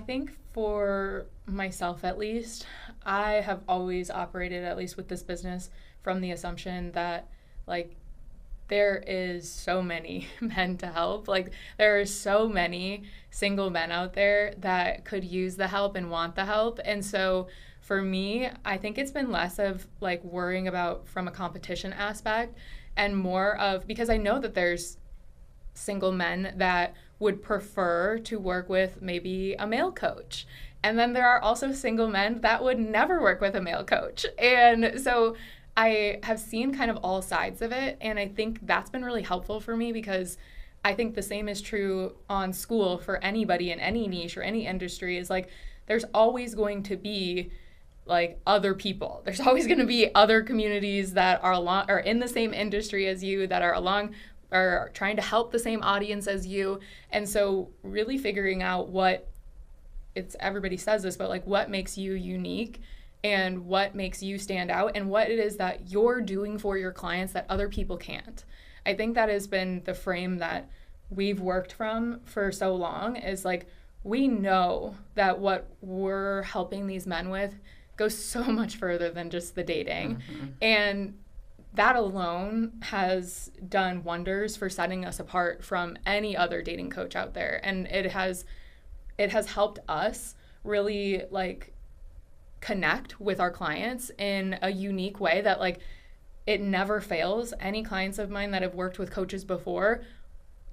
think for myself, at least, I have always operated, at least with this business, from the assumption that, like, there is so many men to help. Like, there are so many single men out there that could use the help and want the help. And so for me, I think it's been less of like worrying about from a competition aspect and more of, because I know that there's single men that would prefer to work with maybe a male coach. And then there are also single men that would never work with a male coach. And so I have seen kind of all sides of it, and I think that's been really helpful for me, because I think the same is true on school for anybody in any niche or any industry. Is like there's always going to be like other people. There's always going to be other communities that are in the same industry as you, that are trying to help the same audience as you. And so really figuring out everybody says this, but like what makes you unique and what makes you stand out and what it is that you're doing for your clients that other people can't. I think that has been the frame that we've worked from for so long, is like, we know that what we're helping these men with goes so much further than just the dating. Mm-hmm. And that alone has done wonders for setting us apart from any other dating coach out there. And it has helped us really like connect with our clients in a unique way that like it never fails. Any clients of mine that have worked with coaches before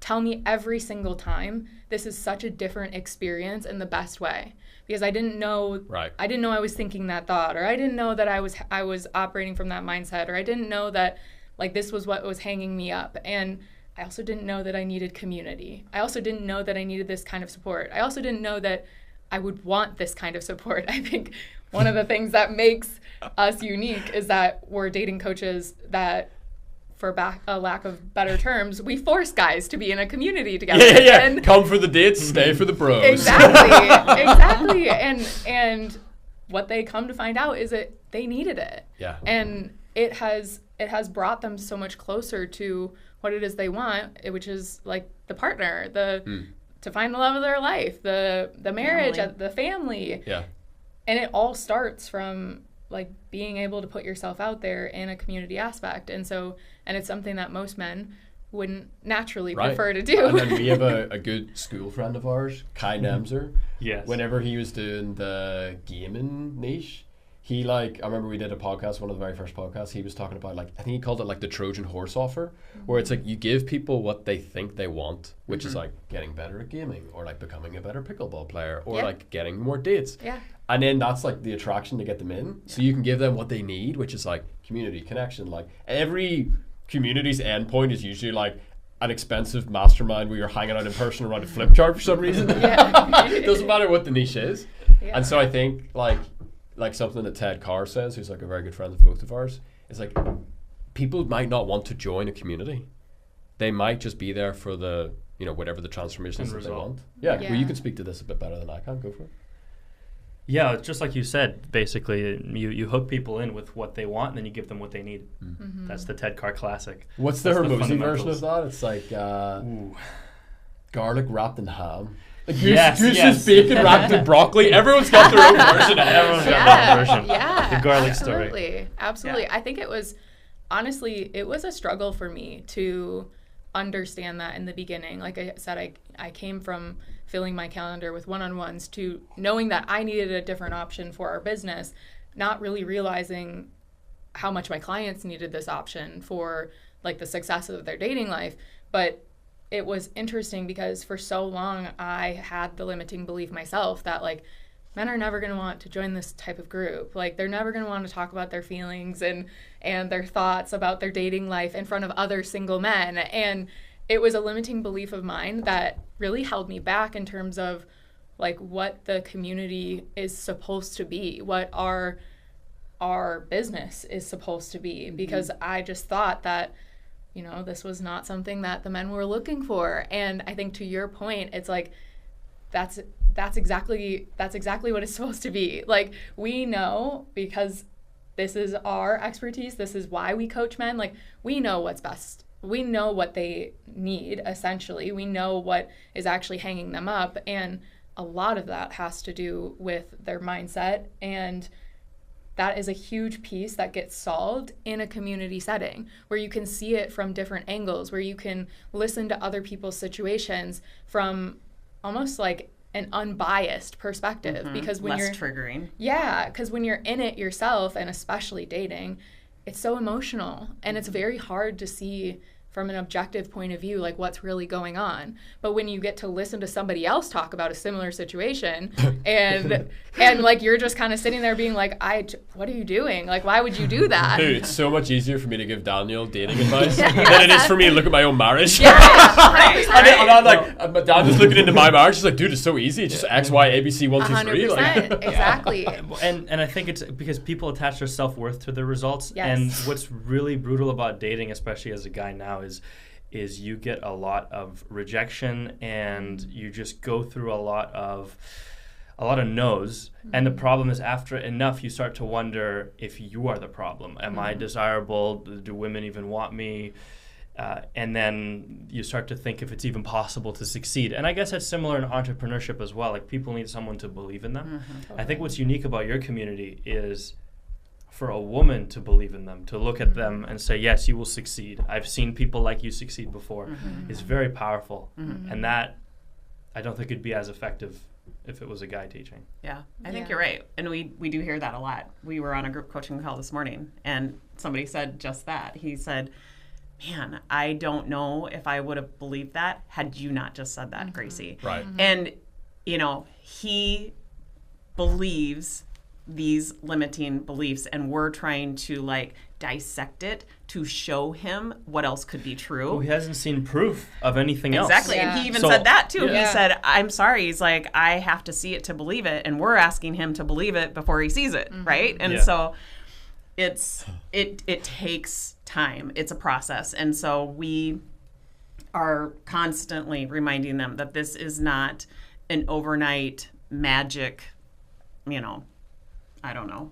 tell me every single time, this is such a different experience in the best way, because I didn't know I was thinking that thought, or I didn't know that I was operating from that mindset, or I didn't know that like this was what was hanging me up. And I also didn't know that I needed community. I also didn't know that I needed this kind of support. I also didn't know that I would want this kind of support. I think one of the things that makes us unique is that we're dating coaches that, for a lack of better terms, we force guys to be in a community together. Yeah. And come for the dates, stay for the bros. Exactly. And what they come to find out is that they needed it. Yeah. And it has brought them so much closer to what it is they want, which is like the partner, to find the love of their life, the marriage, the family. Yeah. And it all starts from like being able to put yourself out there in a community aspect. And it's something that most men wouldn't naturally prefer to do. And then we have a good school friend of ours, Kai Nemser. Yes. Whenever he was doing the gaming niche, I remember we did a podcast, one of the very first podcasts, he was talking about, like, I think he called it like the Trojan horse offer, where it's like you give people what they think they want, which is like getting better at gaming, or like becoming a better pickleball player, or like getting more dates. Yeah. And then that's like the attraction to get them in. So you can give them what they need, which is like community, connection. Like every community's endpoint is usually like an expensive mastermind where you're hanging out in person around a flip chart for some reason. It doesn't matter what the niche is. Yeah. And so I think like something that Ted Carr says, who's like a very good friend of both of ours, is like people might not want to join a community. They might just be there for the, whatever the transformation is that they want. Yeah. Well, you can speak to this a bit better than I can. Go for it. Yeah, just like you said, basically, you hook people in with what they want, and then you give them what they need. Mm-hmm. That's the Ted Carr classic. What's the Hermosi version of that? It's like garlic wrapped in ham. Like goose bacon wrapped in broccoli. Everyone's got their own version. Everyone's got their own version. Yeah, the garlic story. Absolutely. Yeah. I think it was a struggle for me to understand that in the beginning. Like I said, I came from filling my calendar with one-on-ones to knowing that I needed a different option for our business, not really realizing how much my clients needed this option for like the success of their dating life. But it was interesting because for so long I had the limiting belief myself that like men are never going to want to join this type of group. Like they're never going to want to talk about their feelings and their thoughts about their dating life in front of other single men. And it was a limiting belief of mine that really held me back in terms of like what the community is supposed to be, what our business is supposed to be, because I just thought that, this was not something that the men were looking for. And I think to your point, it's like, that's exactly what it's supposed to be. Like, we know, because this is our expertise, this is why we coach men, like, we know what's best. We know what they need, essentially. We know what is actually hanging them up, and a lot of that has to do with their mindset, and that is a huge piece that gets solved in a community setting where you can see it from different angles, where you can listen to other people's situations from almost like an unbiased perspective. Because when less triggering. Yeah, because when you're in it yourself, and especially dating, it's so emotional, and it's very hard to see from an objective point of view, like what's really going on. But when you get to listen to somebody else talk about a similar situation, and like you're just kind of sitting there being like, what are you doing? Like, why would you do that? Dude, it's so much easier for me to give Daniel dating advice than it is for me to look at my own marriage. Yeah, Right. And I'm like, Daniel's looking into my marriage. He's like, dude, it's so easy. It's just X, Y, A, B, C, 1, 2, 3. 100%, Like, exactly. And I think it's because people attach their self-worth to their results. Yes. And what's really brutal about dating, especially as a guy now, is you get a lot of rejection, and you just go through a lot of no's. And the problem is, after enough, you start to wonder if you are the problem. Am I desirable? Do women even want me? And then you start to think if it's even possible to succeed. And I guess that's similar in entrepreneurship as well. Like, people need someone to believe in them. I think what's unique about your community is for a woman to believe in them, to look at them and say, yes, you will succeed. I've seen people like you succeed before. It's very powerful. And that, I don't think it'd be as effective if it was a guy teaching. Yeah, I think you're right. And we do hear that a lot. We were on a group coaching call this morning, and somebody said just that. He said, man, I don't know if I would have believed that had you not just said that, Gracie. right. And, he believes these limiting beliefs, and we're trying to dissect it to show him what else could be true. Well, he hasn't seen proof of anything else. Exactly. Yeah. And he even So- said that too. Yeah. He said, I'm sorry. He's like, I have to see it to believe it. And we're asking him to believe it before he sees it. Right. And so it takes time. It's a process. And so we are constantly reminding them that this is not an overnight magic,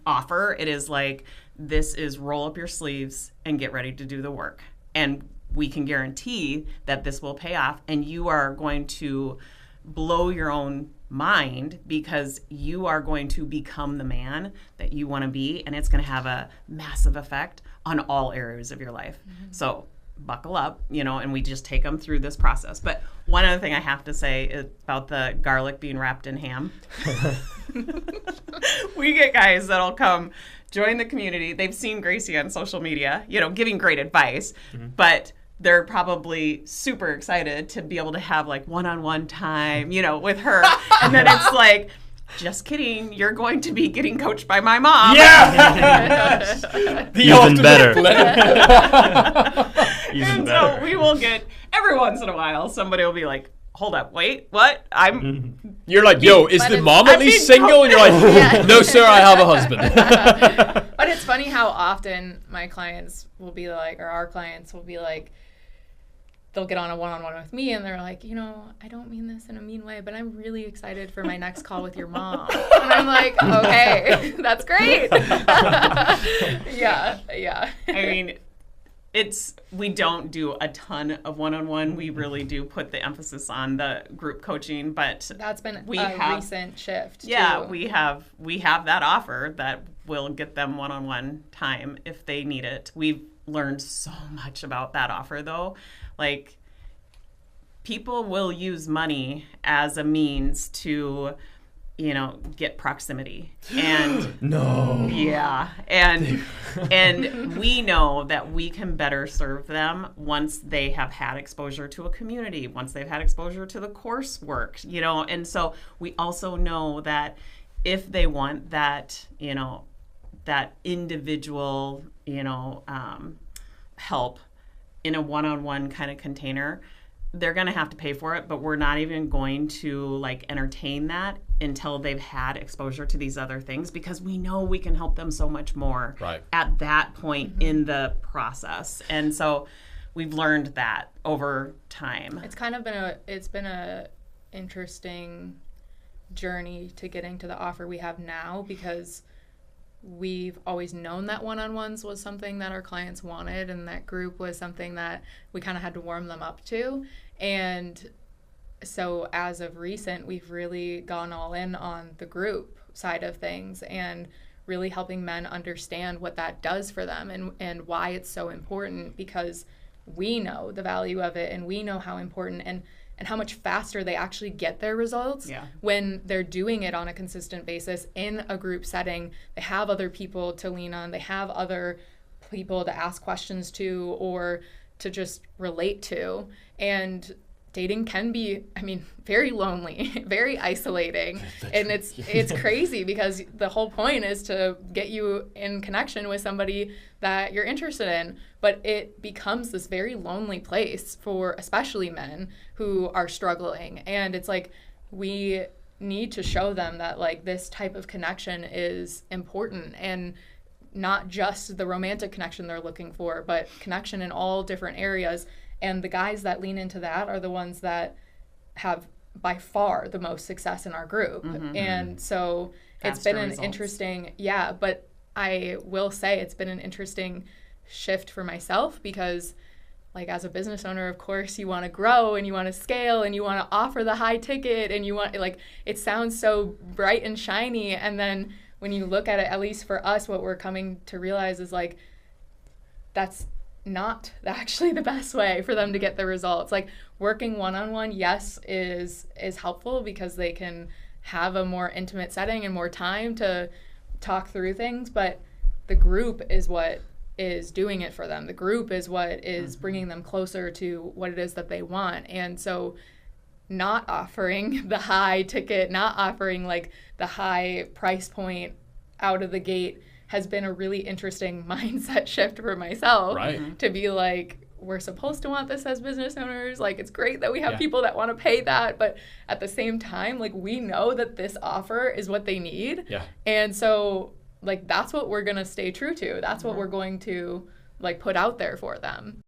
offer. It is like, this is roll up your sleeves and get ready to do the work. And we can guarantee that this will pay off, and you are going to blow your own mind, because you are going to become the man that you want to be, and it's going to have a massive effect on all areas of your life. So buckle up, and we just take them through this process. But one other thing I have to say is about the garlic being wrapped in ham. We get guys that'll come join the community. They've seen Gracie on social media, giving great advice, but they're probably super excited to be able to have one-on-one time, with her. And then it's like, just kidding, you're going to be getting coached by my mom. Yeah! Even better. Even And better. so we will get, every once in a while, somebody will be like, hold up, wait, what? You're like, yo, is But the it's- mom at I'm least being single? And you're like, Yeah. no, sir, I have a husband. But it's funny how often my clients will be like, or our clients will be like, they'll get on a one-on-one with me, and they're like, I don't mean this in a mean way, but I'm really excited for my next call with your mom. And I'm like, okay, that's great. Yeah. I mean, we don't do a ton of one-on-one. We really do put the emphasis on the group coaching, but That's been We a have- recent shift. yeah, too. we have that offer that will get them one-on-one time if they need it. We've learned so much about that offer, though. People will use money as a means to, get proximity. And No. yeah, and we know that we can better serve them once they have had exposure to a community, once they've had exposure to the coursework, and so we also know that if they want that, that individual, help in a one-on-one kind of container, they're going to have to pay for it, but we're not even going to entertain that until they've had exposure to these other things, because we know we can help them so much more Right. at that point in the process. And so we've learned that over time. It's kind of been a interesting journey to getting to the offer we have now, because we've always known that one-on-ones was something that our clients wanted, and that group was something that we kind of had to warm them up to. And so as of recent, we've really gone all in on the group side of things and really helping men understand what that does for them and why it's so important, because we know the value of it and we know how important and how much faster they actually get their results when they're doing it on a consistent basis in a group setting. They have other people to lean on. They have other people to ask questions to or to just relate to. And dating can be, I mean, very lonely, very isolating. And it's crazy because the whole point is to get you in connection with somebody that you're interested in. But it becomes this very lonely place for especially men who are struggling. And it's like we need to show them that like this type of connection is important, and not just the romantic connection they're looking for, but connection in all different areas. And the guys that lean into that are the ones that have by far the most success in our group. And so it's been an interesting, but I will say it's been an interesting shift for myself, because like as a business owner, of course, you want to grow and you want to scale and you want to offer the high ticket and you want, like, it sounds so bright and shiny. And then when you look at it, at least for us, what we're coming to realize is like, that's not actually the best way for them to get the results. Like working one-on-one, yes, is helpful because they can have a more intimate setting and more time to talk through things, but the group is what is doing it for them. The group is what is bringing them closer to what it is that they want. And so not offering the high ticket, not offering like the high price point out of the gate has been a really interesting mindset shift for myself. To be like, we're supposed to want this as business owners. Like, it's great that we have people that want to pay that, but at the same time, like, we know that this offer is what they need. And so, like, that's what we're going to stay true to. That's what we're going to, like, put out there for them.